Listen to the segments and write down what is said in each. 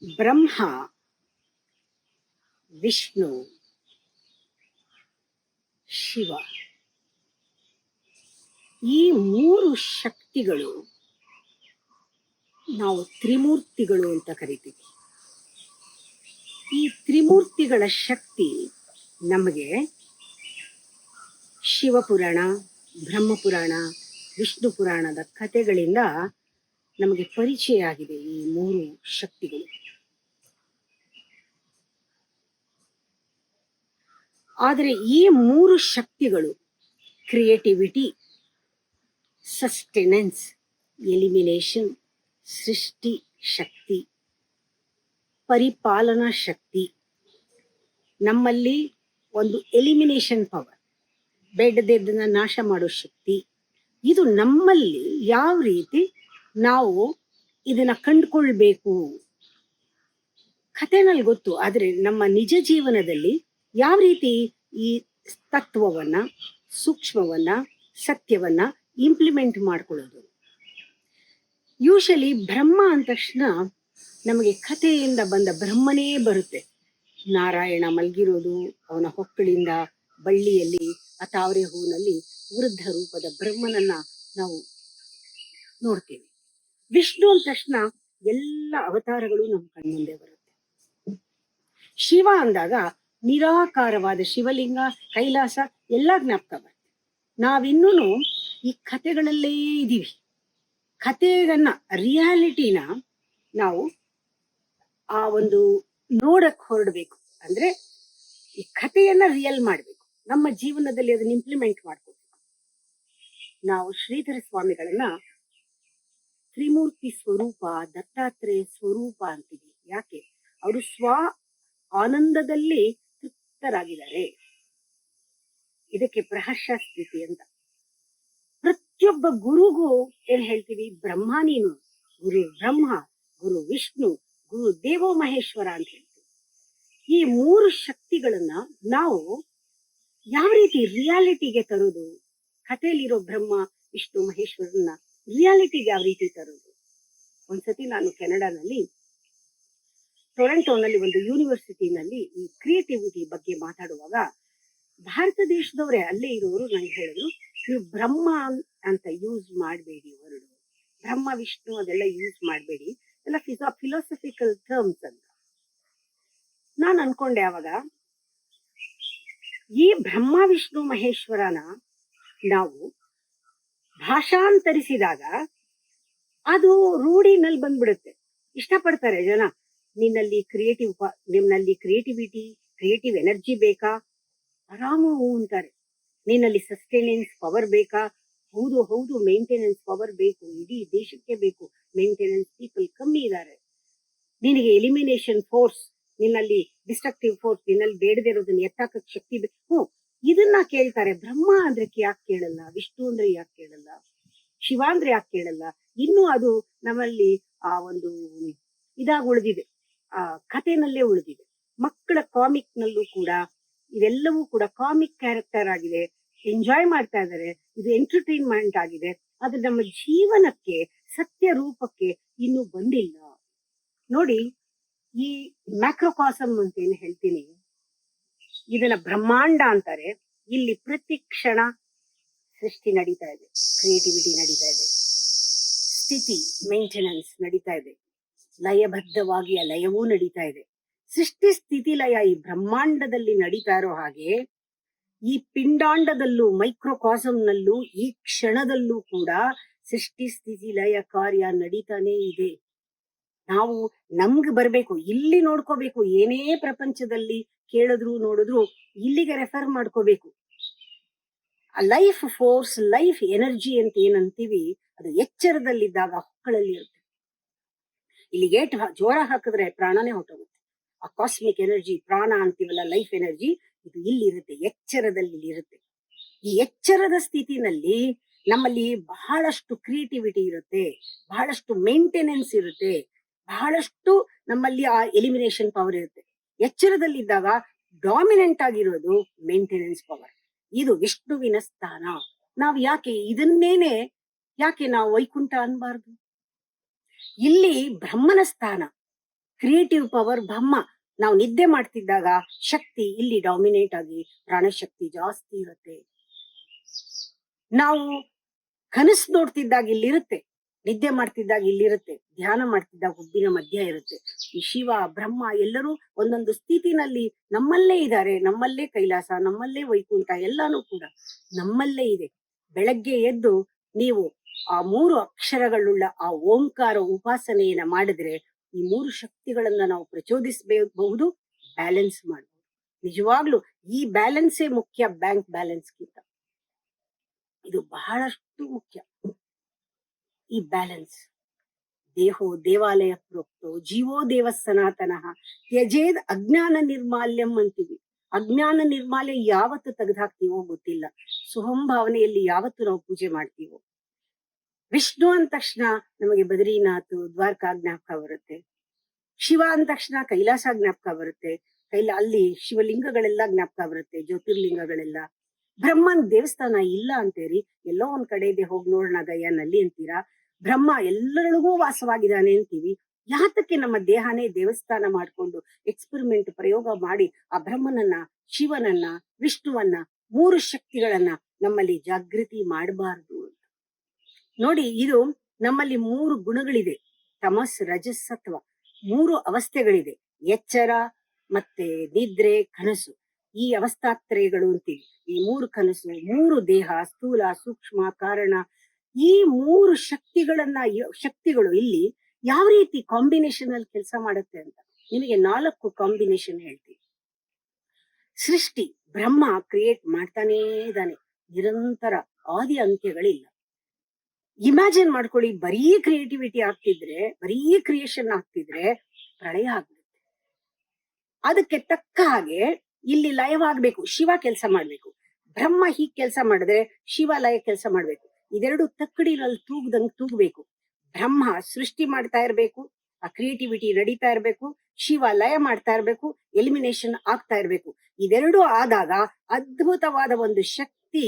ಬ್ರಹ್ಮ, ವಿಷ್ಣು, ಶಿವ, ಈ ಮೂರು ಶಕ್ತಿಗಳು ನಾವು ತ್ರಿಮೂರ್ತಿಗಳು ಅಂತ ಕರಿತೀವಿ. ಈ ತ್ರಿಮೂರ್ತಿಗಳ ಶಕ್ತಿ ನಮಗೆ ಶಿವಪುರಾಣ, ಬ್ರಹ್ಮಪುರಾಣ, ವಿಷ್ಣು ಪುರಾಣದ ಕಥೆಗಳಿಂದ ನಮಗೆ ಪರಿಚಯ ಆಗಿದೆ ಈ ಮೂರು ಶಕ್ತಿಗಳು. ಆದರೆ ಈ ಮೂರು ಶಕ್ತಿಗಳು ಕ್ರಿಯೇಟಿವಿಟಿ, ಸಸ್ಟೆನೆನ್ಸ್, ಎಲಿಮಿನೇಷನ್, ಸೃಷ್ಟಿ ಶಕ್ತಿ, ಪರಿಪಾಲನಾ ಶಕ್ತಿ, ನಮ್ಮಲ್ಲಿ ಒಂದು ಎಲಿಮಿನೇಷನ್ ಪವರ್, ಬೇಡದಿದ್ದನ್ನ ನಾಶ ಮಾಡೋ ಶಕ್ತಿ, ಇದು ನಮ್ಮಲ್ಲಿ ಯಾವ ರೀತಿ ನಾವು ಇದನ್ನ ಕಂಡುಕೊಳ್ಬೇಕು ಕಥೆನಲ್ಲಿ ಗೊತ್ತು. ಆದರೆ ನಮ್ಮ ನಿಜ ಜೀವನದಲ್ಲಿ ಯಾವ ರೀತಿ ಈ ತತ್ವವನ್ನ, ಸೂಕ್ಷ್ಮವನ್ನ, ಸತ್ಯವನ್ನ ಇಂಪ್ಲಿಮೆಂಟ್ ಮಾಡ್ಕೊಳ್ಳೋದು. ಯೂಶಲಿ ಬ್ರಹ್ಮ ಅಂದ ತಕ್ಷಣ ನಮಗೆ ಕಥೆಯಿಂದ ಬಂದ ಬ್ರಹ್ಮನೇ ಬರುತ್ತೆ. ನಾರಾಯಣ ಮಲಗಿರೋದು, ಅವನ ಹೊಕ್ಕಳಿಂದ ಬಳ್ಳಿಯಲ್ಲಿ ಆ ತಾವರೆ ಹೂವಿನಲ್ಲಿ ವೃದ್ಧ ರೂಪದ ಬ್ರಹ್ಮನನ್ನ ನಾವು ನೋಡ್ತೀವಿ. ವಿಷ್ಣು ಅಂದ ತಕ್ಷಣ ಎಲ್ಲ ಅವತಾರಗಳು ನಮ್ಮ ಕಣ್ಮುಂದೆ ಬರುತ್ತೆ. ಶಿವ ಅಂದಾಗ ನಿರಾಕಾರವಾದ ಶಿವಲಿಂಗ, ಕೈಲಾಸ ಎಲ್ಲ ಜ್ಞಾಪಕ ಬರುತ್ತೆ. ನಾವಿನ್ನೂ ಈ ಕಥೆಗಳಲ್ಲೇ ಇದೀವಿ. ಕಥೆಯನ್ನ, ರಿಯಾಲಿಟಿನ ನಾವು ಆ ಒಂದು ನೋಡಕ್ ಹೊರಡ್ಬೇಕು. ಅಂದ್ರೆ ಈ ಕಥೆಯನ್ನ ರಿಯಲ್ ಮಾಡ್ಬೇಕು, ನಮ್ಮ ಜೀವನದಲ್ಲಿ ಅದನ್ನ ಇಂಪ್ಲಿಮೆಂಟ್ ಮಾಡ್ಕೋಬೇಕು. ನಾವು ಶ್ರೀಧರ ಸ್ವಾಮಿಗಳನ್ನ ತ್ರಿಮೂರ್ತಿ ಸ್ವರೂಪ, ದತ್ತಾತ್ರೇಯ ಸ್ವರೂಪ ಅಂತೀವಿ. ಯಾಕೆ? ಅವರು ಸ್ವ ಆನಂದದಲ್ಲಿ ತೃಪ್ತರಾಗಿದ್ದಾರೆ. ಇದಕ್ಕೆ ಪ್ರಹರ್ಷ ಸ್ಥಿತಿ ಅಂತ. ಪ್ರತಿಯೊಬ್ಬ ಗುರುಗೂ ಏನ್ ಹೇಳ್ತೀವಿ? ಬ್ರಹ್ಮ ನೀನು, ಗುರು ಬ್ರಹ್ಮ, ಗುರು ವಿಷ್ಣು, ಗುರು ದೇವೋ ಮಹೇಶ್ವರ ಅಂತ ಹೇಳ್ತೀವಿ. ಈ ಮೂರು ಶಕ್ತಿಗಳನ್ನ ನಾವು ಯಾವ ರೀತಿ ರಿಯಾಲಿಟಿಗೆ ತರೋದು? ಕಥೆಯಲ್ಲಿರೋ ಬ್ರಹ್ಮ, ವಿಷ್ಣು, ಮಹೇಶ್ವರನ್ನ ರಿಯಾಲಿಟಿಗೆ ಯಾವ ರೀತಿ ತರೋದು? ಒಂದ್ಸತಿ ನಾನು ಕೆನಡಾನಲ್ಲಿ ಟೊರೆಂಟೋನಲ್ಲಿ ಒಂದು ಯೂನಿವರ್ಸಿಟಿನಲ್ಲಿ ಈ ಕ್ರಿಯೇಟಿವಿಟಿ ಬಗ್ಗೆ ಮಾತಾಡುವಾಗ ಭಾರತ ದೇಶದವರೇ ಅಲ್ಲೇ ಇರೋರು ನನಗೆ ಹೇಳಿದ್ರು, ನೀವು ಬ್ರಹ್ಮ ಅಂತ ಯೂಸ್ ಮಾಡಬೇಡಿ, ವರ್ಡ್ ಬ್ರಹ್ಮ ವಿಷ್ಣು ಅದೆಲ್ಲ ಯೂಸ್ ಮಾಡಬೇಡಿ, ಎಲ್ಲ ಫಿಲಾಸಫಿಕಲ್ ಟರ್ಮ್ಸ್ ಅಂತ. ನಾನು ಅನ್ಕೊಂಡೆ ಅವಾಗ, ಈ ಬ್ರಹ್ಮ ವಿಷ್ಣು ಮಹೇಶ್ವರನ ನಾವು ಭಾಷಾಂತರಿಸಿದಾಗ ಅದು ರೂಢಿನಲ್ಲಿ ಬಂದ್ಬಿಡುತ್ತೆ. ಇಷ್ಟಪಡ್ತಾರೆ ಜನ. ನಿನ್ನಲ್ಲಿ ಕ್ರಿಯೇಟಿವಿಟಿ, ಕ್ರಿಯೇಟಿವ್ ಎನರ್ಜಿ ಬೇಕಾ? ಆರಾಮ ಅಂತಾರೆ. ನಿನ್ನಲ್ಲಿ ಸಸ್ಟೈನೆನ್ಸ್ ಪವರ್ ಬೇಕಾ? ಹೌದು ಹೌದು, ಮೇಂಟೆನೆನ್ಸ್ ಪವರ್ ಬೇಕು, ಇಡೀ ದೇಶಕ್ಕೆ ಬೇಕು. ಮೇಂಟೆನೆನ್ಸ್ ಪೀಪಲ್ ಕಮ್ಮಿ ಇದ್ದಾರೆ. ನಿನಗೆ ಎಲಿಮಿನೇಷನ್ ಫೋರ್ಸ್, ನಿನ್ನಲ್ಲಿ ಡಿಸ್ಟ್ರಕ್ಟಿವ್ ಫೋರ್ಸ್, ನಿನ್ನಲ್ಲಿ ಬೇಡದೇ ಇರೋದನ್ನ ಎತ್ತಾಕಕ್ ಶಕ್ತಿ ಬೇಕು. ಇದನ್ನ ಕೇಳ್ತಾರೆ. ಬ್ರಹ್ಮ ಅಂದ್ರೆ ಯಾಕೆ ಕೇಳಲ್ಲ? ವಿಷ್ಣು ಅಂದ್ರೆ ಯಾಕೆ ಕೇಳಲ್ಲ? ಶಿವ ಅಂದ್ರೆ ಯಾಕೆ ಕೇಳಲ್ಲ? ಇನ್ನು ಅದು ನಮ್ಮಲ್ಲಿ ಆ ಒಂದು ಇದಾಗಿ ಉಳಿದಿದೆ, ಆ ಕಥೆನಲ್ಲೇ ಉಳಿದಿದೆ. ಮಕ್ಕಳ ಕಾಮಿಕ್ ನಲ್ಲೂ ಕೂಡ ಇವೆಲ್ಲವೂ ಕೂಡ ಕಾಮಿಕ್ ಕ್ಯಾರೆಕ್ಟರ್ ಆಗಿದೆ, ಎಂಜಾಯ್ ಮಾಡ್ತಾ ಇದ್ದಾರೆ, ಇದು ಎಂಟರ್ಟೈನ್ಮೆಂಟ್ ಆಗಿದೆ. ಅದು ನಮ್ಮ ಜೀವನಕ್ಕೆ, ಸತ್ಯ ರೂಪಕ್ಕೆ ಇನ್ನೂ ಬಂದಿಲ್ಲ. ನೋಡಿ, ಈ ಮ್ಯಾಕ್ರೋಕಾಸಮ್ ಅಂತ ಏನು ಹೇಳ್ತೀನಿ, ಇದನ್ನ ಬ್ರಹ್ಮಾಂಡ ಅಂತಾರೆ. ಇಲ್ಲಿ ಪ್ರತಿ ಕ್ಷಣ ಸೃಷ್ಟಿ ನಡೀತಾ ಇದೆ, ಕ್ರಿಯೇಟಿವಿಟಿ ನಡೀತಾ ಇದೆ, ಸ್ಥಿತಿ ಮೇಂಟೆನೆನ್ಸ್ ನಡೀತಾ ಇದೆ, ಲಯಬದ್ಧವಾಗಿ ಆ ಲಯವೂ ನಡೀತಾ ಇದೆ. ಸೃಷ್ಟಿ ಸ್ಥಿತಿ ಲಯ ಈ ಬ್ರಹ್ಮಾಂಡದಲ್ಲಿ ನಡೀತಾ ಇರೋ ಹಾಗೆ ಈ ಪಿಂಡಾಂಡದಲ್ಲೂ, ಮೈಕ್ರೋಕಾಸಮ್ನಲ್ಲೂ, ಈ ಕ್ಷಣದಲ್ಲೂ ಕೂಡ ಸೃಷ್ಟಿ ಸ್ಥಿತಿ ಲಯ ಕಾರ್ಯ ನಡೀತಾನೆ ಇದೆ. ನಾವು ನಮ್ಗೆ ಬರ್ಬೇಕು, ಇಲ್ಲಿ ನೋಡ್ಕೋಬೇಕು. ಏನೇ ಪ್ರಪಂಚದಲ್ಲಿ ಕೇಳಿದ್ರು ನೋಡಿದ್ರು ಇಲ್ಲಿಗೆ ರೆಫರ್ ಮಾಡ್ಕೋಬೇಕು. ಲೈಫ್ ಫೋರ್ಸ್, ಲೈಫ್ ಎನರ್ಜಿ ಅಂತ ಏನಂತೀವಿ, ಅದು ಎಚ್ಚರದಲ್ಲಿದ್ದಾಗ ಹೊಕ್ಕಳಲ್ಲಿ ಇರುತ್ತೆ. ಇಲ್ಲಿ ಗೇಟ್ ಜೋರ ಹಾಕಿದ್ರೆ ಪ್ರಾಣನೇ ಹೊಟ್ಟೋಗುತ್ತೆ. ಆ ಕಾಸ್ಮಿಕ್ ಎನರ್ಜಿ, ಪ್ರಾಣ ಅಂತೀವಲ್ಲ, ಲೈಫ್ ಎನರ್ಜಿ, ಇದು ಇಲ್ಲಿರುತ್ತೆ, ಎಚ್ಚರದಲ್ಲಿ ಇರುತ್ತೆ. ಈ ಎಚ್ಚರದ ಸ್ಥಿತಿನಲ್ಲಿ ನಮ್ಮಲ್ಲಿ ಬಹಳಷ್ಟು ಕ್ರಿಯೇಟಿವಿಟಿ ಇರುತ್ತೆ, ಬಹಳಷ್ಟು ಮೇಂಟೆನೆನ್ಸ್ ಇರುತ್ತೆ, ಬಹಳಷ್ಟು ನಮ್ಮಲ್ಲಿ ಆ ಎಲಿಮಿನೇಷನ್ ಪವರ್ ಇರುತ್ತೆ. ಎಚ್ಚರದಲ್ಲಿದ್ದಾಗ ಡಾಮಿನೆಂಟ್ ಆಗಿರೋದು ಮೇಂಟೆನೆನ್ಸ್ ಪವರ್. ಇದು ವಿಷ್ಣುವಿನ ಸ್ಥಾನ. ನಾವು ಯಾಕೆ ನಾವು ವೈಕುಂಠ ಅನ್ಬಾರ್ದು? ಇಲ್ಲಿ ಬ್ರಹ್ಮನ ಸ್ಥಾನ. ಕ್ರಿಯೇಟಿವ್ ಪವರ್ ಬ್ರಹ್ಮ. ನಾವು ನಿದ್ದೆ ಮಾಡ್ತಿದ್ದಾಗ ಶಕ್ತಿ ಇಲ್ಲಿ ಡಾಮಿನೇಟ್ ಆಗಿ ಪ್ರಾಣಶಕ್ತಿ ಜಾಸ್ತಿ ಇರುತ್ತೆ. ನಾವು ಕನಸು ನೋಡ್ತಿದ್ದಾಗ ಇಲ್ಲಿರುತ್ತೆ, ನಿದ್ದೆ ಮಾಡ್ತಿದ್ದಾಗ ಇಲ್ಲಿರುತ್ತೆ, ಧ್ಯಾನ ಮಾಡ್ತಿದ್ದಾಗ ಹುಬ್ಬಿನ ಮಧ್ಯ ಇರುತ್ತೆ. ಈ ಶಿವ ಬ್ರಹ್ಮ ಎಲ್ಲರೂ ಒಂದೊಂದು ಸ್ಥಿತಿನಲ್ಲಿ ನಮ್ಮಲ್ಲೇ ಇದ್ದಾರೆ. ನಮ್ಮಲ್ಲೇ ಕೈಲಾಸ, ನಮ್ಮಲ್ಲೇ ವೈಕುಂಠ, ಎಲ್ಲಾನು ಕೂಡ ನಮ್ಮಲ್ಲೇ ಇದೆ. ಬೆಳಗ್ಗೆ ಎದ್ದು ನೀವು ಆ 3 ಅಕ್ಷರಗಳುಳ್ಳ ಆ ಓಂಕಾರ ಉಪಾಸನೆಯನ್ನ ಮಾಡಿದ್ರೆ ಈ 3 ಶಕ್ತಿಗಳನ್ನ ನಾವು ಪ್ರಚೋದಿಸಬಹುದು, ಬ್ಯಾಲೆನ್ಸ್ ಮಾಡಬಹುದು. ನಿಜವಾಗ್ಲು ಈ ಬ್ಯಾಲೆನ್ಸೇ ಮುಖ್ಯ, ಬ್ಯಾಂಕ್ ಬ್ಯಾಲೆನ್ಸ್ಗಿಂತ ಇದು ಬಹಳಷ್ಟು ಮುಖ್ಯ. ಈ ಬ್ಯಾಲೆನ್ಸ್. ದೇಹೋ ದೇವಾಲಯ ಪ್ರೋಕ್ತೋ ಜೀವೋ ದೇವ ಸನಾತನಃ ತ್ಯಜೇದ್ ಅಜ್ಞಾನ ನಿರ್ಮಾಲ್ಯಂ ಅಂತೀವಿ. ಅಜ್ಞಾನ ನಿರ್ಮಾಲ್ಯ ಯಾವತ್ತು ತೆಗೆದುಹಾಕ್ತೀವೋ ಗೊತ್ತಿಲ್ಲ. ಸುಹಂ ಭಾವನೆಯಲ್ಲಿ ಯಾವತ್ತು ನಾವು ಪೂಜೆ ಮಾಡ್ತೀವೋ. ವಿಷ್ಣು ಅಂದ ತಕ್ಷಣ ನಮಗೆ ಬದ್ರಿನಾಥ್, ದ್ವಾರಕಾ ಜ್ಞಾಪಕ ಬರುತ್ತೆ. ಶಿವ ಅಂದ ತಕ್ಷಣ ಕೈಲಾಸ ಜ್ಞಾಪಕ ಬರುತ್ತೆ. ಅಲ್ಲಿ ಶಿವಲಿಂಗಗಳೆಲ್ಲ ಜ್ಞಾಪಕ ಬರುತ್ತೆ, ಜ್ಯೋತಿರ್ಲಿಂಗಗಳೆಲ್ಲ. ಬ್ರಹ್ಮನ್ ದೇವಸ್ಥಾನ ಇಲ್ಲ ಅಂತೇರಿ, ಎಲ್ಲೋ ಒಂದ್ ಕಡೆ ಇದೆ, ಹೋಗಿ ನೋಡೋಣ ಗಯಾನಲ್ಲಿ ಅಂತೀರಾ. ಬ್ರಹ್ಮ ಎಲ್ಲರೊಳಗೂ ವಾಸವಾಗಿದ್ದಾನೆ ಅಂತೀವಿ. ಯಾತಕ್ಕೆ ನಮ್ಮ ದೇಹನೇ ದೇವಸ್ಥಾನ ಮಾಡ್ಕೊಂಡು ಎಕ್ಸ್ಪೆರಿಮೆಂಟ್ ಪ್ರಯೋಗ ಮಾಡಿ ಆ ಬ್ರಹ್ಮನನ್ನ, ಶಿವನನ್ನ, ವಿಷ್ಣುವನ್ನ, 3 ಶಕ್ತಿಗಳನ್ನ ನಮ್ಮಲ್ಲಿ ಜಾಗೃತಿ ಮಾಡಬಾರದು ಅಂತ ನೋಡಿ. ಇದು ನಮ್ಮಲ್ಲಿ 3 ಗುಣಗಳಿದೆ, ತಮಸ್ ರಜಸ್ ಸತ್ವ. 3 ಅವಸ್ಥೆಗಳಿದೆ, ಎಚ್ಚರ ಮತ್ತೆ ನಿದ್ರೆ, ಕನಸು. ಈ ಅವಸ್ಥಾತ್ರಯಗಳು ಅಂತೀವಿ. ಈ 3 ಕನಸು, 3 ದೇಹ, ಸ್ಥೂಲ ಸೂಕ್ಷ್ಮ ಕಾರಣ. ಈ 3 ಶಕ್ತಿಗಳು ಇಲ್ಲಿ ಯಾವ ರೀತಿ ಕಾಂಬಿನೇಷನ್ ಅಲ್ಲಿ ಕೆಲಸ ಮಾಡುತ್ತೆ ಅಂತ ನಿಮಗೆ 4 ಕಾಂಬಿನೇಷನ್ ಹೇಳ್ತೀವಿ. ಸೃಷ್ಟಿ ಬ್ರಹ್ಮ ಕ್ರಿಯೇಟ್ ಮಾಡ್ತಾನೇ ಇದ್ದಾನೆ, ನಿರಂತರ, ಆದಿ ಅಂತ್ಯಗಳಿಲ್ಲ. ಇಮ್ಯಾಜಿನ್ ಮಾಡ್ಕೊಳ್ಳಿ, ಬರೀ ಕ್ರಿಯೇಟಿವಿಟಿ ಆಗ್ತಿದ್ರೆ, ಬರೀ ಕ್ರಿಯೇಷನ್ ಆಗ್ತಿದ್ರೆ ಪ್ರಳಯ ಆಗ್ಬಿಡುತ್ತೆ. ಅದಕ್ಕೆ ತಕ್ಕ ಹಾಗೆ ಇಲ್ಲಿ ಲಯವಾಗ್ಬೇಕು, ಶಿವ ಕೆಲಸ ಮಾಡ್ಬೇಕು. ಬ್ರಹ್ಮ ಹೀಗ್ ಕೆಲಸ ಮಾಡಿದ್ರೆ ಶಿವ ಲಯ ಕೆಲಸ ಮಾಡ್ಬೇಕು. ಇದೆರಡು ತಕ್ಕಡಿನಲ್ಲಿ ತೂಗ್ಬೇಕು. ಬ್ರಹ್ಮ ಸೃಷ್ಟಿ ಮಾಡ್ತಾ ಇರ್ಬೇಕು, ಆ ಕ್ರಿಯೇಟಿವಿಟಿ ನಡೀತಾ ಇರ್ಬೇಕು. ಶಿವ ಲಯ ಮಾಡ್ತಾ ಇರ್ಬೇಕು, ಎಲಿಮಿನೇಷನ್ ಆಗ್ತಾ ಇರ್ಬೇಕು. ಇದೆರಡು ಆದಾಗ ಅದ್ಭುತವಾದ ಒಂದು ಶಕ್ತಿ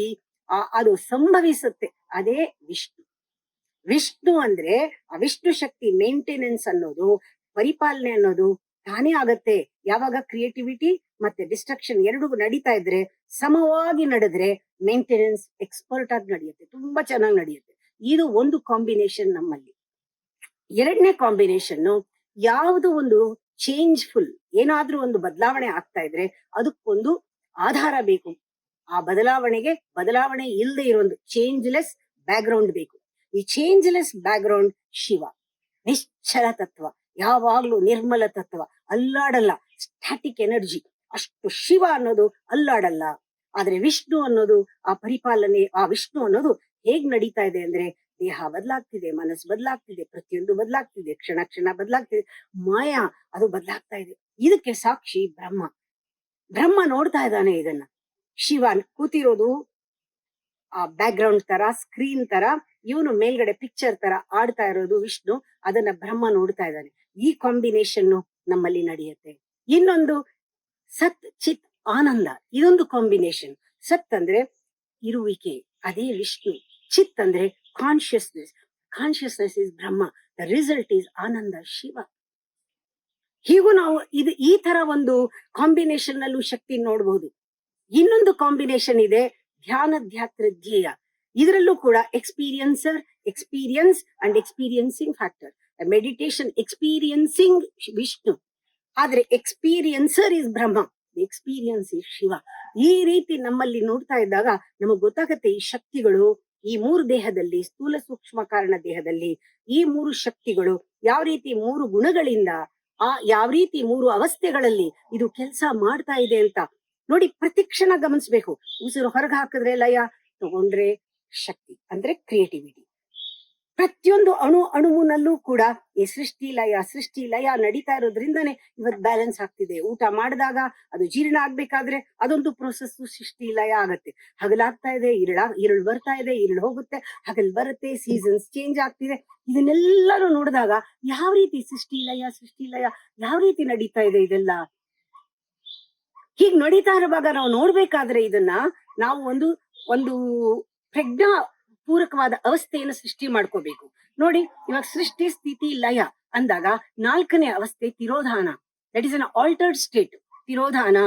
ಅದು ಸಂಭವಿಸುತ್ತೆ. ಅದೇ ವಿಷ್ಣು. ವಿಷ್ಣು ಅಂದ್ರೆ ಆ ವಿಷ್ಣು ಶಕ್ತಿ ಮೇಂಟೆನೆನ್ಸ್ ಅನ್ನೋದು, ಪರಿಪಾಲನೆ ಅನ್ನೋದು ತಾನೇ ಆಗತ್ತೆ. ಯಾವಾಗ ಕ್ರಿಯೇಟಿವಿಟಿ ಮತ್ತೆ ಡಿಸ್ಟ್ರಕ್ಷನ್ ಎರಡು ನಡೀತಾ ಇದ್ರೆ, ಸಮವಾಗಿ ನಡೆದ್ರೆ ಮೇಂಟೆನೆನ್ಸ್ ಎಕ್ಸ್ಪರ್ಟ್ ಆಗಿ ನಡೆಯುತ್ತೆ, ತುಂಬಾ ಚೆನ್ನಾಗಿ ನಡೆಯುತ್ತೆ. ಇದು ಒಂದು ಕಾಂಬಿನೇಷನ್ ನಮ್ಮಲ್ಲಿ. ಎರಡನೇ ಕಾಂಬಿನೇಷನ್, ಯಾವುದು ಒಂದು ಚೇಂಜ್ಫುಲ್, ಏನಾದ್ರೂ ಒಂದು ಬದಲಾವಣೆ ಆಗ್ತಾ ಇದ್ರೆ ಅದಕ್ಕೊಂದು ಆಧಾರ ಬೇಕು. ಆ ಬದಲಾವಣೆ ಇಲ್ಲದೆ ಇರೋ ಒಂದು ಚೇಂಜ್ಲೆಸ್ ಬ್ಯಾಕ್ ಗ್ರೌಂಡ್ ಬೇಕು. ಈ ಚೇಂಜ್ಲೆಸ್ ಬ್ಯಾಕ್ ಗ್ರೌಂಡ್ ಶಿವ, ನಿಶ್ಚಲ ತತ್ವ, ಯಾವಾಗ್ಲೂ ನಿರ್ಮಲ ತತ್ವ, ಅಲ್ಲಾಡಲ್ಲ, ಸ್ಟ್ಯಾಟಿಕ್ ಎನರ್ಜಿ. ಅಷ್ಟು ಶಿವ ಅನ್ನೋದು ಅಲ್ಲಾಡಲ್ಲ. ಆದ್ರೆ ವಿಷ್ಣು ಅನ್ನೋದು ಆ ಪರಿಪಾಲನೆ, ಆ ವಿಷ್ಣು ಅನ್ನೋದು ಹೇಗ್ ನಡೀತಾ ಇದೆ ಅಂದ್ರೆ, ದೇಹ ಬದಲಾಗ್ತಿದೆ, ಮನಸ್ಸು ಬದಲಾಗ್ತಿದೆ, ಪ್ರತಿಯೊಂದು ಬದಲಾಗ್ತಿದೆ, ಕ್ಷಣ ಕ್ಷಣ ಬದಲಾಗ್ತಿದೆ, ಮಾಯಾ ಅದು ಬದಲಾಗ್ತಾ ಇದೆ. ಇದಕ್ಕೆ ಸಾಕ್ಷಿ ಬ್ರಹ್ಮ. ಬ್ರಹ್ಮ ನೋಡ್ತಾ ಇದ್ದಾನೆ ಇದನ್ನ. ಶಿವ ಕೂತಿರೋದು ಆ ಬ್ಯಾಕ್ ಗ್ರೌಂಡ್ ತರ, ಸ್ಕ್ರೀನ್ ತರ, ಇವನು ಮೇಲ್ಗಡೆ ಪಿಕ್ಚರ್ ತರ ಆಡ್ತಾ ಇರೋದು ವಿಷ್ಣು, ಅದನ್ನ ಬ್ರಹ್ಮ ನೋಡ್ತಾ ಇದ್ದಾನೆ. ಈ ಕಾಂಬಿನೇಷನ್ ನಮ್ಮಲ್ಲಿ ನಡೆಯುತ್ತೆ. ಇನ್ನೊಂದು ಸತ್ ಚಿತ್ ಆನಂದ, ಇದೊಂದು ಕಾಂಬಿನೇಷನ್. ಸತ್ ಅಂದ್ರೆ ಇರುವಿಕೆ, ಅದೇ ವಿಷ್ಣು. ಚಿತ್ ಅಂದ್ರೆ consciousness is Brahma, the result is ಆನಂದ, ಶಿವ. ಹೀಗೂ ನಾವು ಈ ತರ ಒಂದು ಕಾಂಬಿನೇಷನ್ ನಲ್ಲೂ ಶಕ್ತಿ ನೋಡಬಹುದು. ಇನ್ನೊಂದು ಕಾಂಬಿನೇಷನ್ ಇದೆ, ಧ್ಯಾನ ಧ್ಯೇಯ. ಇದರಲ್ಲೂ ಕೂಡ experience and experiencing factor. Meditation experiencing Vishnu, ಆದ್ರೆ experiencer is Brahma, experience is Shiva. ಈ ರೀತಿ ನಮ್ಮಲ್ಲಿ ನೋಡ್ತಾ ಇದ್ದಾಗ ನಮಗ್ ಗೊತ್ತಾಗತ್ತೆ ಈ ಶಕ್ತಿಗಳು ಈ 3 ದೇಹದಲ್ಲಿ, ಸ್ಥೂಲ ಸೂಕ್ಷ್ಮ ಕಾರಣ ದೇಹದಲ್ಲಿ ಈ 3 ಶಕ್ತಿಗಳು ಯಾವ ರೀತಿ 3 ಗುಣಗಳಿಂದ ಯಾವ ರೀತಿ 3 ಅವಸ್ಥೆಗಳಲ್ಲಿ ಇದು ಕೆಲಸ ಮಾಡ್ತಾ ಇದೆ ಅಂತ ನೋಡಿ. ಪ್ರತಿಕ್ಷಣ ಗಮನಿಸ್ಬೇಕು. ಉಸಿರು ಹೊರಗೆ ಹಾಕಿದ್ರೆ ಲಯ, ತಗೊಂಡ್ರೆ ಶಕ್ತಿ ಅಂದ್ರೆ ಕ್ರಿಯೇಟಿವಿಟಿ. ಪ್ರತಿಯೊಂದು ಅಣುವಿನಲ್ಲೂ ಕೂಡ ಈ ಸೃಷ್ಟಿ ಲಯ ನಡೀತಾ ಇರೋದ್ರಿಂದನೇ ಇವತ್ತು ಬ್ಯಾಲೆನ್ಸ್ ಆಗ್ತಿದೆ. ಊಟ ಮಾಡಿದಾಗ ಅದು ಜೀರ್ಣ ಆಗ್ಬೇಕಾದ್ರೆ ಅದೊಂದು ಪ್ರೊಸೆಸ್, ಸೃಷ್ಟಿ ಲಯ ಆಗತ್ತೆ. ಹಗಲಾಗ್ತಾ ಇದೆ, ഇരുಳು ಬರ್ತಾ ಇದೆ, ഇരുಳು ಹೋಗುತ್ತೆ, ಹಗಲ್ ಬರುತ್ತೆ, ಸೀಸನ್ಸ್ ಚೇಂಜ್ ಆಗ್ತಿದೆ. ಇದನ್ನೆಲ್ಲರೂ ನೋಡಿದಾಗ ಯಾವ ರೀತಿ ಸೃಷ್ಟಿ ಲಯ ಯಾವ ರೀತಿ ನಡೀತಾ ಇದೆ, ಇದೆಲ್ಲ ಹೀಗ್ ನಡೀತಾ ಇರುವಾಗ ನಾವು ನೋಡ್ಬೇಕಾದ್ರೆ ಇದನ್ನ ನಾವು ಒಂದು ಪ್ರಜ್ಞಾ ಪೂರಕವಾದ ಅವಸ್ಥೆಯನ್ನು ಸೃಷ್ಟಿ ಮಾಡ್ಕೋಬೇಕು. ನೋಡಿ, ಇವಾಗ ಸೃಷ್ಟಿ ಸ್ಥಿತಿ ಲಯ ಅಂದಾಗ 4ನೇ ಅವಸ್ಥೆ ತಿರೋಧಾನ. That is an altered state. ತಿರೋಧಾನ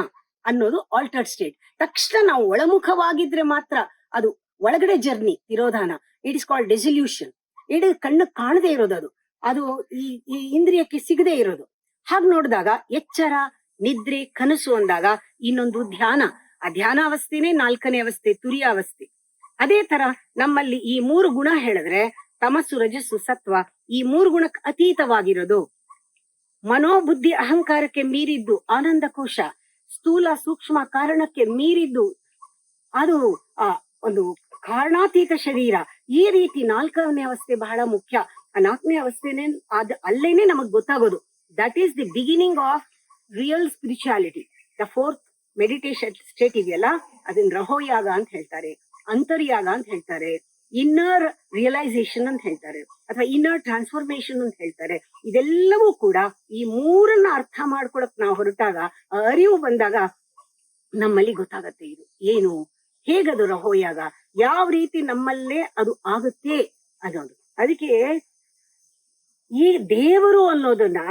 ಅನ್ನೋದು ಆಲ್ಟರ್ಡ್ ಸ್ಟೇಟ್. ತಕ್ಷಣ ನಾವು ಒಳಮುಖವಾಗಿದ್ರೆ ಮಾತ್ರ ಅದು ಒಳಗಡೆ ಜರ್ನಿ ತಿರೋಧಾನ. It is called dissolution. It ಕಣ್ಣು ಕಾಣದೇ ಇರೋದು ಅದು. ಅದು ಈ ಇಂದ್ರಿಯಕ್ಕೆ ಸಿಗದೆ ಇರೋದು. ಹಾಗೆ ನೋಡಿದಾಗ ಎಚ್ಚರ, ನಿದ್ರೆ, ಕನಸು ಅಂದಾಗ ಇನ್ನೊಂದು ಧ್ಯಾನ. ಆ ಧ್ಯಾನಾವಸ್ಥೆನೇ 4ನೇ ಅವಸ್ಥೆ, ತುರಿಯಾವಸ್ಥೆ. ಅದೇ ತರ ನಮ್ಮಲ್ಲಿ ಈ 3 ಗುಣ ಹೇಳಿದ್ರೆ ತಮಸ್ಸು, ರಜಸ್ಸು, ಸತ್ವ, ಈ 3 ಗುಣಕ್ಕೆ ಅತೀತವಾಗಿರೋದು. ಮನೋಬುದ್ಧಿ ಅಹಂಕಾರಕ್ಕೆ ಮೀರಿದ್ದು ಆನಂದ ಕೋಶ, ಸ್ಥೂಲ ಸೂಕ್ಷ್ಮ ಕಾರಣಕ್ಕೆ ಮೀರಿದ್ದು ಅದು ಒಂದು ಕಾರಣಾತೀತ ಶರೀರ. ಈ ರೀತಿ 4ನೇ ಅವಸ್ಥೆ ಬಹಳ ಮುಖ್ಯ. ಆ 4ನೇ ಅವಸ್ಥೆನೇ ಅಲ್ಲೇನೆ ನಮಗ್ ಗೊತ್ತಾಗೋದು. That is the beginning of real spirituality. The 4th meditation state ಇದೆಯಲ್ಲ, ಅದನ್ನ ರಹೋಯಾಗ ಅಂತ ಹೇಳ್ತಾರೆ, ಅಂತರ್ಯಾಗ ಅಂತ ಹೇಳ್ತಾರೆ, ಇನ್ನರ್ ರಿಯಲೈಸೇಷನ್ ಅಂತ ಹೇಳ್ತಾರೆ, ಅಥವಾ ಇನ್ನರ್ ಟ್ರಾನ್ಸ್ಫಾರ್ಮೇಶನ್ ಅಂತ ಹೇಳ್ತಾರೆ. ಇದೆಲ್ಲವೂ ಕೂಡ ಈ 3ನ್ನ ಅರ್ಥ ಮಾಡ್ಕೊಳಕ್ ನಾವು ಹೊರಟಾಗ, ಅರಿವು ಬಂದಾಗ ನಮ್ಮಲ್ಲಿ ಗೊತ್ತಾಗತ್ತೆ ಇದು ಏನು, ಹೇಗದು ರಹೋಯಾಗ, ಯಾವ ರೀತಿ ನಮ್ಮಲ್ಲೇ ಅದು ಆಗುತ್ತೆ ಅನ್ನೋದು. ಅದಕ್ಕೆ ಈ ದೇವರು ಅನ್ನೋದನ್ನ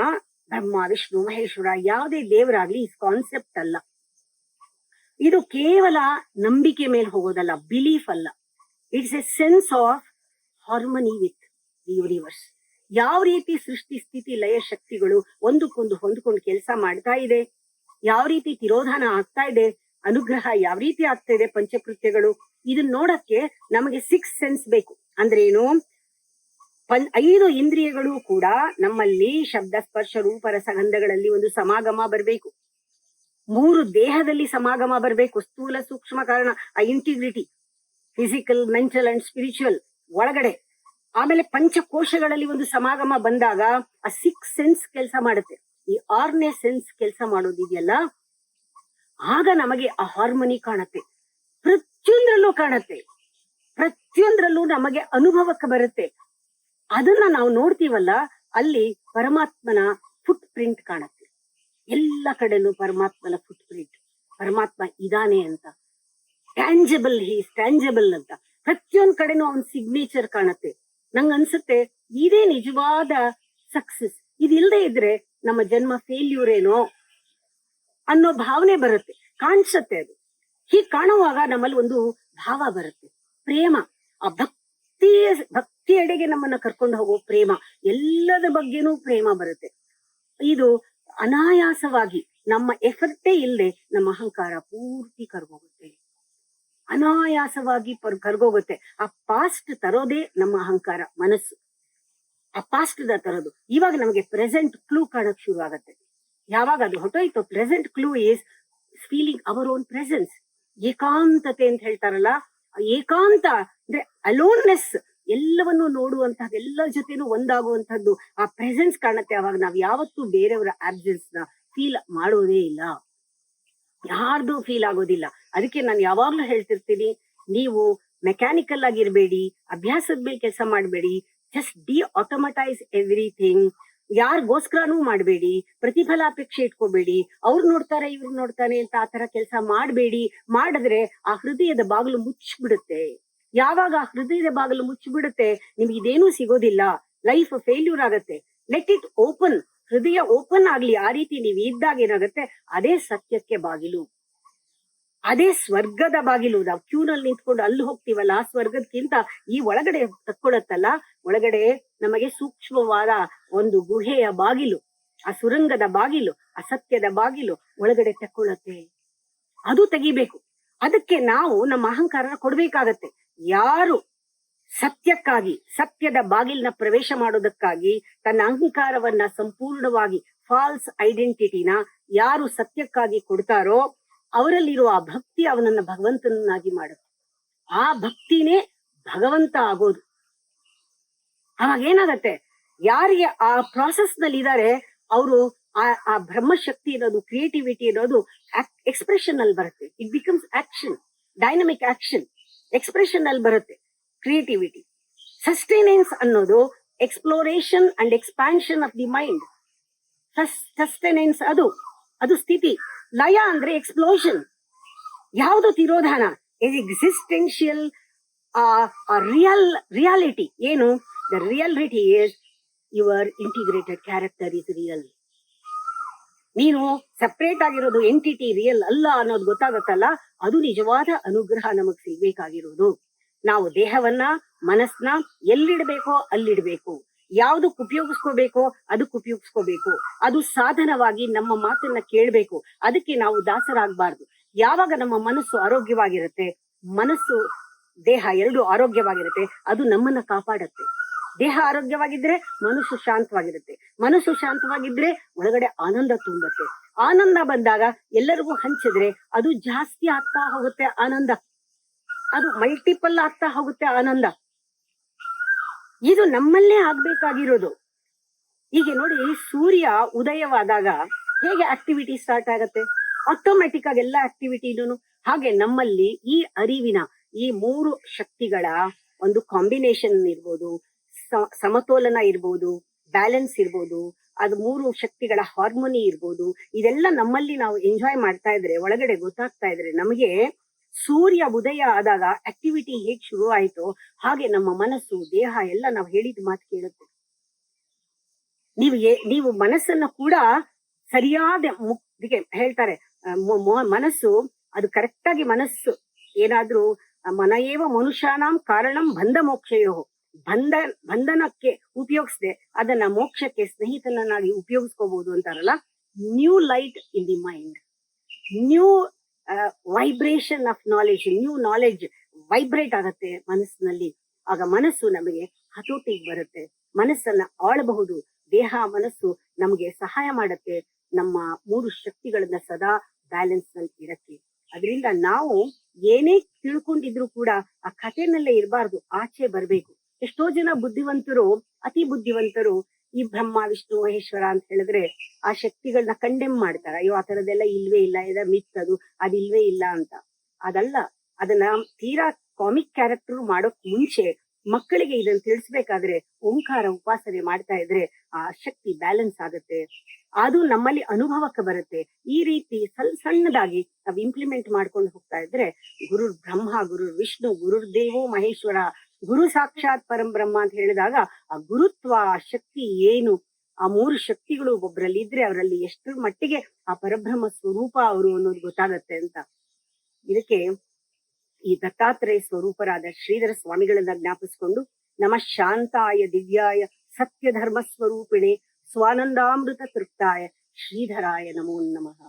ಬ್ರಹ್ಮ, ವಿಷ್ಣು, ಮಹೇಶ್ವರ, ಯಾವುದೇ ದೇವರಾಗ್ಲಿ ಈ ಕಾನ್ಸೆಪ್ಟ್ ಅಲ್ಲ. ಇದು ಕೇವಲ ನಂಬಿಕೆ ಮೇಲೆ ಹೋಗೋದಲ್ಲ, ಬಿಲೀಫ್ ಅಲ್ಲ. It's A sense of harmony with the universe. ಯಾವ ರೀತಿ ಸೃಷ್ಟಿ, ಸ್ಥಿತಿ, ಲಯ ಶಕ್ತಿಗಳು ಒಂದಕ್ಕೊಂದು ಹೊಂದ್ಕೊಂಡು ಕೆಲಸ ಮಾಡ್ತಾ ಇದೆ, ಯಾವ ರೀತಿ ತಿರೋಧಾನ ಆಗ್ತಾ ಇದೆ, ಅನುಗ್ರಹ ಯಾವ ರೀತಿ ಆಗ್ತಾ ಇದೆ, ಪಂಚಕೃತ್ಯಗಳು, ಇದನ್ನ ನೋಡಕ್ಕೆ ನಮಗೆ 6 ಸೆನ್ಸ್ ಬೇಕು. ಅಂದ್ರೆ ಏನು, 5 ಇಂದ್ರಿಯಗಳು ಕೂಡ ನಮ್ಮಲ್ಲಿ ಶಬ್ದ, ಸ್ಪರ್ಶ, ರೂಪ, ರಸಗಂಧಗಳಲ್ಲಿ ಒಂದು ಸಮಾಗಮ ಬರಬೇಕು. 3 ದೇಹದಲ್ಲಿ ಸಮಾಗಮ ಬರಬೇಕು. ಸ್ಥೂಲ ಸೂಕ್ಷ್ಮ ಕಾರಣ, ಆ integrity, physical, mental and spiritual ಒಳಗಡೆ. ಆಮೇಲೆ ಪಂಚಕೋಶಗಳಲ್ಲಿ ಒಂದು ಸಮಾಗಮ ಬಂದಾಗ ಆ 6 ಸೆನ್ಸ್ ಕೆಲಸ ಮಾಡುತ್ತೆ. ಈ 6ನೇ ಸೆನ್ಸ್ ಕೆಲಸ ಮಾಡೋದಿದೆಯಲ್ಲ, ಆಗ ನಮಗೆ ಆ ಹಾರ್ಮನಿ ಕಾಣುತ್ತೆ. ಪ್ರತಿಯೊಂದ್ರಲ್ಲೂ ಕಾಣುತ್ತೆ, ಪ್ರತಿಯೊಂದ್ರಲ್ಲೂ ನಮಗೆ ಅನುಭವಕ್ಕೆ ಬರುತ್ತೆ. ಅದನ್ನ ನಾವು ನೋಡ್ತೀವಲ್ಲ, ಅಲ್ಲಿ ಪರಮಾತ್ಮನ ಫುಟ್ ಪ್ರಿಂಟ್ ಕಾಣುತ್ತೆ. ಎಲ್ಲ ಕಡೆನೂ ಪರಮಾತ್ಮನ ಫುಟ್ ಪ್ರಿಂಟ್. ಪರಮಾತ್ಮ ಇದಾನೆ ಅಂತ, ಟ್ಯಾಂಜಬಲ್, ಹೀಸ್ ಟ್ಯಾಂಜಬಲ್ ಅಂತ ಪ್ರತಿಯೊಂದ್ ಕಡೆನೂ ಅವನ್ ಸಿಗ್ನೇಚರ್ ಕಾಣುತ್ತೆ. ನಂಗ್ ಅನ್ಸುತ್ತೆ ಇದೇ ನಿಜವಾದ ಸಕ್ಸಸ್. ಇದಿಲ್ಲದೆ ಇದ್ರೆ ನಮ್ಮ ಜನ್ಮ ಫೇಲ್ಯೂರ್ ಏನೋ ಅನ್ನೋ ಭಾವನೆ ಬರುತ್ತೆ, ಕಾಣಿಸುತ್ತೆ. ಅದು ಹೀಗ್ ಕಾಣುವಾಗ ನಮ್ಮಲ್ಲಿ ಒಂದು ಭಾವ ಬರುತ್ತೆ, ಪ್ರೇಮ. ಆ ಭಕ್ತಿ ಎಡೆಗೆ ನಮ್ಮನ್ನ ಕರ್ಕೊಂಡು ಹೋಗೋ ಪ್ರೇಮ, ಎಲ್ಲದ ಬಗ್ಗೆನೂ ಪ್ರೇಮ ಬರುತ್ತೆ. ಇದು ಅನಾಯಾಸವಾಗಿ, ನಮ್ಮ ಎಫರ್ಟೇ ಇಲ್ಲದೆ ನಮ್ಮ ಅಹಂಕಾರ ಪೂರ್ತಿ ಕರ್ಗೋಗುತ್ತೆ, ಅನಾಯಾಸವಾಗಿ ಕರ್ಗೋಗುತ್ತೆ. ಆ ಪಾಸ್ಟ್ ತರೋದೇ ನಮ್ಮ ಅಹಂಕಾರ, ಮನಸ್ಸು. ಆ ಪಾಸ್ಟ್ ದ ತರೋದು. ಇವಾಗ ನಮಗೆ ಪ್ರೆಸೆಂಟ್ ಕ್ಲೂ ಕಾಣಕ್ ಶುರು ಆಗತ್ತೆ. ಯಾವಾಗ ಅದು ಹೊಟ್ಟೋಯ್ತು, present clue is feeling our own presence. ಏಕಾಂತತೆ ಅಂತ ಹೇಳ್ತಾರಲ್ಲ, ಏಕಾಂತ ಅಂದ್ರೆ ಅಲೋನ್ನೆಸ್, ಎಲ್ಲವನ್ನೂ ನೋಡುವಂತಹದ್ದು, ಎಲ್ಲರ ಜೊತೆನೂ ಒಂದಾಗುವಂತಹದ್ದು, ಆ ಪ್ರೆಸೆನ್ಸ್ ಕಾಣುತ್ತೆ. ಅವಾಗ ನಾವ್ ಯಾವತ್ತೂ ಬೇರೆಯವರ ಆಬ್ಸೆನ್ಸ್ ನ ಫೀಲ್ ಮಾಡೋದೇ ಇಲ್ಲ, ಯಾರ್ದು ಫೀಲ್ ಆಗೋದಿಲ್ಲ. ಅದಕ್ಕೆ ನಾನು ಯಾವಾಗ್ಲೂ ಹೇಳ್ತಿರ್ತೀನಿ, ನೀವು ಮೆಕ್ಯಾನಿಕಲ್ ಆಗಿರ್ಬೇಡಿ, ಅಭ್ಯಾಸದ ಮೇಲೆ ಕೆಲಸ ಮಾಡಬೇಡಿ, ಜಸ್ಟ್ ಡಿ ಆಟೋಮಟೈಸ್ ಎವ್ರಿಥಿಂಗ್. ಯಾರಿಗೋಸ್ಕರನೂ ಮಾಡಬೇಡಿ, ಪ್ರತಿಫಲಾಪೇಕ್ಷೆ ಇಟ್ಕೋಬೇಡಿ, ಅವ್ರು ನೋಡ್ತಾರೆ ಇವ್ರು ನೋಡ್ತಾನೆ ಅಂತ ಆತರ ಕೆಲಸ ಮಾಡಬೇಡಿ. ಮಾಡಿದ್ರೆ ಆ ಹೃದಯದ ಬಾಗಿಲು ಮುಚ್ಚಿಬಿಡುತ್ತೆ. ಯಾವಾಗ ಆ ಹೃದಯದ ಬಾಗಿಲು ಮುಚ್ಚಿಬಿಡುತ್ತೆ, ನಿಮ್ಗೆ ಇದೇನೂ ಸಿಗೋದಿಲ್ಲ, ಲೈಫ್ ಫೇಲ್ಯೂರ್ ಆಗತ್ತೆ. ಲೆಟ್ ಇಟ್ ಓಪನ್, ಹೃದಯ ಓಪನ್ ಆಗ್ಲಿ. ಆ ರೀತಿ ನೀವು ಇದ್ದಾಗ ಏನಾಗುತ್ತೆ, ಅದೇ ಸತ್ಯಕ್ಕೆ ಬಾಗಿಲು, ಅದೇ ಸ್ವರ್ಗದ ಬಾಗಿಲು. ನಾವು ಕ್ಯೂನಲ್ಲಿ ನಿಂತ್ಕೊಂಡು ಅಲ್ಲಿ ಹೋಗ್ತೀವಲ್ಲ, ಆ ಸ್ವರ್ಗದಕ್ಕಿಂತ ಈ ಒಳಗಡೆ ತಕ್ಕೊಳತ್ತಲ್ಲ, ಒಳಗಡೆ ನಮಗೆ ಸೂಕ್ಷ್ಮವಾದ ಒಂದು ಗುಹೆಯ ಬಾಗಿಲು, ಆ ಸುರಂಗದ ಬಾಗಿಲು, ಆ ಸತ್ಯದ ಬಾಗಿಲು ಒಳಗಡೆ ತಕ್ಕೊಳ್ಳುತ್ತೆ. ಅದು ತೆಗಿಬೇಕು. ಅದಕ್ಕೆ ನಾವು ನಮ್ಮ ಅಹಂಕಾರನ ಕೊಡ್ಬೇಕಾಗತ್ತೆ. ಯಾರು ಸತ್ಯಕ್ಕಾಗಿ, ಸತ್ಯದ ಬಾಗಿಲಿನ ಪ್ರವೇಶ ಮಾಡೋದಕ್ಕಾಗಿ ತನ್ನ ಅಹಂಕಾರವನ್ನ ಸಂಪೂರ್ಣವಾಗಿ, ಫಾಲ್ಸ್ ಐಡೆಂಟಿಟಿನ ಯಾರು ಸತ್ಯಕ್ಕಾಗಿ ಕೊಡ್ತಾರೋ, ಅವರಲ್ಲಿರುವ ಆ ಭಕ್ತಿ ಅವನನ್ನ ಭಗವಂತನನ್ನಾಗಿ ಮಾಡುತ್ತೆ. ಆ ಭಕ್ತಿನೇ ಭಗವಂತ ಆಗೋದು. ಅವಾಗ ಏನಾಗತ್ತೆ, ಯಾರಿಗೆ ಆ ಪ್ರಾಸೆಸ್ ನಲ್ಲಿ ಇದ್ದಾರೆ ಅವರು ಆ ಬ್ರಹ್ಮಶಕ್ತಿ ಇರೋದು, ಕ್ರಿಯೇಟಿವಿಟಿ ಇರೋದು ಎಕ್ಸ್ಪ್ರೆಷನ್ ಅಲ್ಲಿ ಬರುತ್ತೆ. It becomes action, dynamic action, expression ಅಲ್ಲಿ ಬರುತ್ತೆ ಕ್ರಿಯೇಟಿವಿಟಿ. ಸಸ್ಟೈನೆನ್ಸ್ ಅನ್ನೋದು exploration and expansion of the mind. Sustenance ಅದು ಸ್ಥಿತಿ. ಲಯ ಅಂದ್ರೆ ಎಕ್ಸ್ಪ್ಲೋಷನ್. ಯಾವುದು ತಿರೋಧಾನ, ಎಕ್ಸಿಸ್ಟೆನ್ಷಿಯಲ್ ರಿಯಾಲಿಟಿ. ಏನು the reality is your integrated character is real. ನೀನು ಸೆಪರೇಟ್ ಆಗಿರೋದು ಎಂಟಿಟಿ ರಿಯಲ್ ಅಲ್ಲ ಅನ್ನೋದು ಗೊತ್ತಾಗತ್ತಲ್ಲ, ಅದು ನಿಜವಾದ ಅನುಗ್ರಹ ನಮಗ್ ಸಿಗ್ಬೇಕಾಗಿರೋದು. ನಾವು ದೇಹವನ್ನ ಮನಸ್ಸನ್ನ ಎಲ್ಲಿಡ್ಬೇಕೋ ಅಲ್ಲಿಡ್ಬೇಕು, ಯಾವ್ದಕ್ ಉಪಯೋಗಿಸ್ಕೋಬೇಕೋ ಅದಕ್ಕೆ ಉಪಯೋಗಿಸ್ಕೋಬೇಕು. ಅದು ಸಾಧನವಾಗಿ ನಮ್ಮ ಮಾತನ್ನ ಕೇಳ್ಬೇಕು. ಅದಕ್ಕೆ ನಾವು ದಾಸರಾಗಬಾರ್ದು. ಯಾವಾಗ ನಮ್ಮ ಮನಸ್ಸು ಆರೋಗ್ಯವಾಗಿರುತ್ತೆ, ಮನಸ್ಸು ದೇಹ ಎರಡು ಆರೋಗ್ಯವಾಗಿರುತ್ತೆ, ಅದು ನಮ್ಮನ್ನ ಕಾಪಾಡತ್ತೆ. ದೇಹ ಆರೋಗ್ಯವಾಗಿದ್ರೆ ಮನಸ್ಸು ಶಾಂತವಾಗಿರುತ್ತೆ, ಮನಸ್ಸು ಶಾಂತವಾಗಿದ್ರೆ ಒಳಗಡೆ ಆನಂದ ತುಂಬತ್ತೆ. ಆನಂದ ಬಂದಾಗ ಎಲ್ಲರಿಗೂ ಹಂಚಿದ್ರೆ ಅದು ಜಾಸ್ತಿ ಆಗ್ತಾ ಹೋಗುತ್ತೆ ಆನಂದ, ಅದು ಮಲ್ಟಿಪಲ್ ಆಗ್ತಾ ಹೋಗುತ್ತೆ ಆನಂದ. ಇದು ನಮ್ಮಲ್ಲೇ ಆಗ್ಬೇಕಾಗಿರೋದು. ಹೀಗೆ ನೋಡಿ, ಸೂರ್ಯ ಉದಯವಾದಾಗ ಹೇಗೆ ಆಕ್ಟಿವಿಟಿ ಸ್ಟಾರ್ಟ್ ಆಗತ್ತೆ, ಆಟೋಮ್ಯಾಟಿಕ್ ಆಗಿ ಎಲ್ಲ ಆಕ್ಟಿವಿಟಿನೂ. ಹಾಗೆ ನಮ್ಮಲ್ಲಿ ಈ ಅರಿವಿನ ಈ ಮೂರು ಶಕ್ತಿಗಳ ಒಂದು ಕಾಂಬಿನೇಷನ್ ಇರ್ಬೋದು, ಸಮತೋಲನ ಇರ್ಬೋದು, ಬ್ಯಾಲೆನ್ಸ್ ಇರ್ಬೋದು, ಅದು ಮೂರು ಶಕ್ತಿಗಳ ಹಾರ್ಮೋನಿ ಇರ್ಬೋದು. ಇದೆಲ್ಲ ನಮ್ಮಲ್ಲಿ ನಾವು ಎಂಜಾಯ್ ಮಾಡ್ತಾ ಇದ್ರೆ, ಒಳಗಡೆ ಗೊತ್ತಾಗ್ತಾ ಇದ್ರೆ, ನಮಗೆ ಸೂರ್ಯ ಉದಯ ಆದಾಗ ಆಕ್ಟಿವಿಟಿ ಹೇಗ್ ಶುರು ಆಯ್ತೋ ಹಾಗೆ ನಮ್ಮ ಮನಸ್ಸು ದೇಹ ಎಲ್ಲ ನಾವು ಹೇಳಿದ ಮಾತು ಕೇಳುತ್ತೆ. ನೀವು ಮನಸ್ಸನ್ನ ಕೂಡ ಸರಿಯಾದ ಹೇಳ್ತಾರೆ, ಮನಸ್ಸು ಅದು ಕರೆಕ್ಟ್ ಆಗಿ ಮನಸ್ಸು ಏನಾದ್ರೂ ಮನಯೇವ ಮನುಷ್ಯಾನಾಂ ಕಾರಣಂ ಬಂಧ ಮೋಕ್ಷಯೋ, ಬಂಧನಕ್ಕೆ ಉಪಯೋಗಿಸದೆ ಅದನ್ನ ಮೋಕ್ಷಕ್ಕೆ ಸ್ನೇಹಿತನನ್ನಾಗಿ ಉಪಯೋಗಿಸ್ಕೋಬಹುದು ಅಂತಾರಲ್ಲ. New light in the mind, new vibration of knowledge, new knowledge vibrate ಆಗತ್ತೆ ಮನಸ್ಸಿನಲ್ಲಿ. ಆಗ ಮನಸ್ಸು ನಮಗೆ ಹತೋಟಿಗೆ ಬರುತ್ತೆ, ಮನಸ್ಸನ್ನ ಆಳಬಹುದು. ದೇಹ ಮನಸ್ಸು ನಮಗೆ ಸಹಾಯ ಮಾಡತ್ತೆ ನಮ್ಮ ಮೂರು ಶಕ್ತಿಗಳನ್ನ ಸದಾ ಬ್ಯಾಲೆನ್ಸ್ ನಲ್ಲಿ ಇಡಕ್ಕೆ. ಅದರಿಂದ ನಾವು ಏನೇ ತಿಳ್ಕೊಂಡಿದ್ರು ಕೂಡ ಆ ಕಥೆನಲ್ಲೇ ಇರಬಾರ್ದು, ಆಚೆ ಬರ್ಬೇಕು. ಎಷ್ಟೋ ಜನ ಬುದ್ಧಿವಂತರು, ಅತಿ ಬುದ್ಧಿವಂತರು, ಈ ಬ್ರಹ್ಮ ವಿಷ್ಣು ಮಹೇಶ್ವರ ಅಂತ ಹೇಳಿದ್ರೆ ಆ ಶಕ್ತಿಗಳನ್ನ ಕಂಡೆಮ್ ಮಾಡ್ತಾರ. ಅಯ್ಯೋ ಆ ತರದೆಲ್ಲ ಇಲ್ವೇ ಇಲ್ಲ, ಇದ ಮಿತ್, ಅದು ಇಲ್ವೇ ಇಲ್ಲ ಅಂತ. ಅದಲ್ಲ, ಅದನ್ನ ತೀರಾ ಕಾಮಿಕ್ ಕ್ಯಾರೆಕ್ಟರ್ ಮಾಡೋಕ್ ಮುಂಚೆ ಮಕ್ಕಳಿಗೆ ಇದನ್ನ ತಿಳಿಸ್ಬೇಕಾದ್ರೆ ಓಂಕಾರ ಉಪಾಸನೆ ಮಾಡ್ತಾ ಇದ್ರೆ ಆ ಶಕ್ತಿ ಬ್ಯಾಲೆನ್ಸ್ ಆಗುತ್ತೆ, ಅದು ನಮ್ಮಲ್ಲಿ ಅನುಭವಕ್ಕೆ ಬರುತ್ತೆ. ಈ ರೀತಿ ಸಣ್ಣದಾಗಿ ನಾವು ಇಂಪ್ಲಿಮೆಂಟ್ ಮಾಡ್ಕೊಂಡು ಹೋಗ್ತಾ ಇದ್ರೆ ಗುರುರ್ ಬ್ರಹ್ಮ, ಗುರುರ್ ವಿಷ್ಣು, ಗುರುರ್ ದೇವೋ ಮಹೇಶ್ವರ, ಗುರು ಸಾಕ್ಷಾತ್ ಪರಂ ಬ್ರಹ್ಮ ಅಂತ ಹೇಳಿದಾಗ ಆ ಗುರುತ್ವ, ಆ ಶಕ್ತಿ ಏನು, ಆ ಮೂರು ಶಕ್ತಿಗಳು ಒಬ್ಬರಲ್ಲಿ ಇದ್ರೆ ಅವರಲ್ಲಿ ಎಷ್ಟು ಮಟ್ಟಿಗೆ ಆ ಪರಬ್ರಹ್ಮ ಸ್ವರೂಪ ಅವರು ಅನ್ನೋದು ಗೊತ್ತಾಗತ್ತೆ ಅಂತ. ಇದಕ್ಕೆ ಈ ದತ್ತಾತ್ರೇಯ ಸ್ವರೂಪರಾದ ಶ್ರೀಧರ ಸ್ವಾಮಿಗಳನ್ನ ಜ್ಞಾಪಿಸ್ಕೊಂಡು ನಮಃ ಶಾಂತಾಯ ದಿವ್ಯಾಯ ಸತ್ಯ ಧರ್ಮ ಸ್ವರೂಪಿಣೆ ಸ್ವಾನಂದಾಮೃತ ತೃಪ್ತಾಯ ಶ್ರೀಧರಾಯ ನಮೋ ನಮಃ.